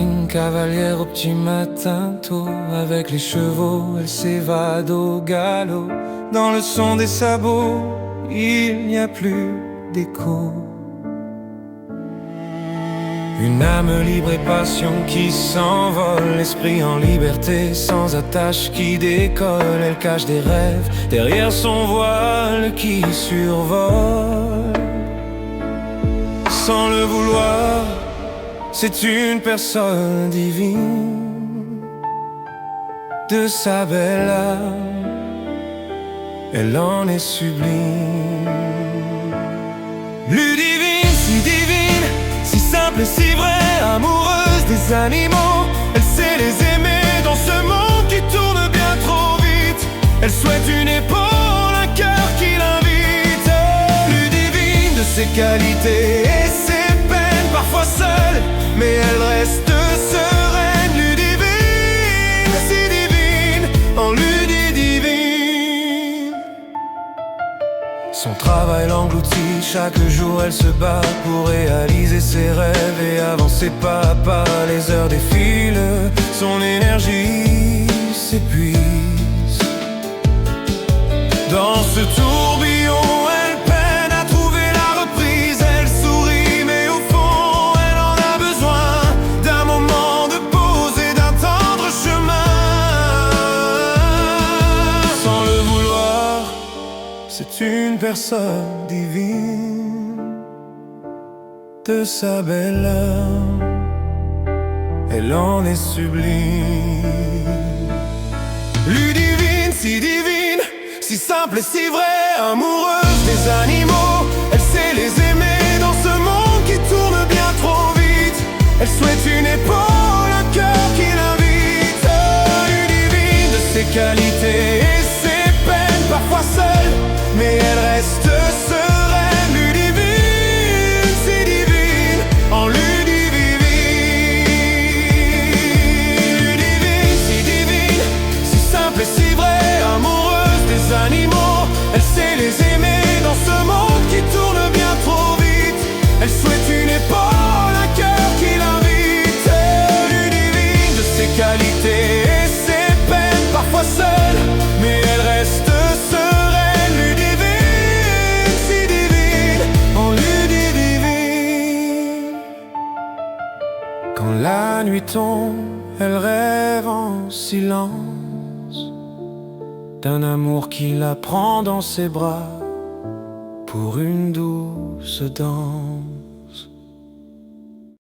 Ludivine, cavalière au petit matin tôt. Avec les chevaux, elle s'évade au galop. Dans le son des sabots, il n'y a plus d'écho. Une âme libre et passion qui s'envole, l'esprit en liberté, sans attache qui décolle. Elle cache des rêves derrière son voile qui survole. Sans le vouloir, c'est une personne divine. De sa belle âme, elle en est sublime. Ludivine, si divine, si simple et si vraie, amoureuse des animaux. Elle sait les aimer dans ce monde qui tourne bien trop vite. Elle souhaite une épaule, un cœur qui l'invite. Ludivine, de ses qualités et ses peines, parfois seule, mais elle reste sereine. Ludivine, si divine, en Ludivine. Son travail l'engloutit, chaque jour elle se bat pour réaliser ses rêves et avancer pas à pas. Les heures défilent, son énergie s'épuise. Dans ce tourbillon, elle peine à trouver la reprise. Elle sourit, mais au fond, elle en a besoin d'un moment de pause et d'un tendre chemin. Sans le vouloir, c'est une personne divine. De sa belle âme, elle en est sublime. Ludivine, si divine, si simple et si vraie, amoureuse des animaux. Elle sait les aimer dans ce monde qui tourne bien trop vite. Elle souhaite une épaule, un cœur qui l'invite. Ludivine, de ses qualités et ses peines, parfois seule, mais elle reste sereine. Ludivine, si divine, en Ludivine. Ludivine, si divine, si simple et si vraie, amoureuse des animaux. Elle sait les aimer dans ce monde qui tourne bien trop vite. Elle souhaite une épaule, un cœur qui l'invite. Ludivine, de ses qualités et ses peines, parfois seule, mais elle reste sereine. Ludivine, si divine, en Ludivine. Quand la nuit tombe, elle rêve en silence d'un amour qui la prend dans ses bras pour une douce danse.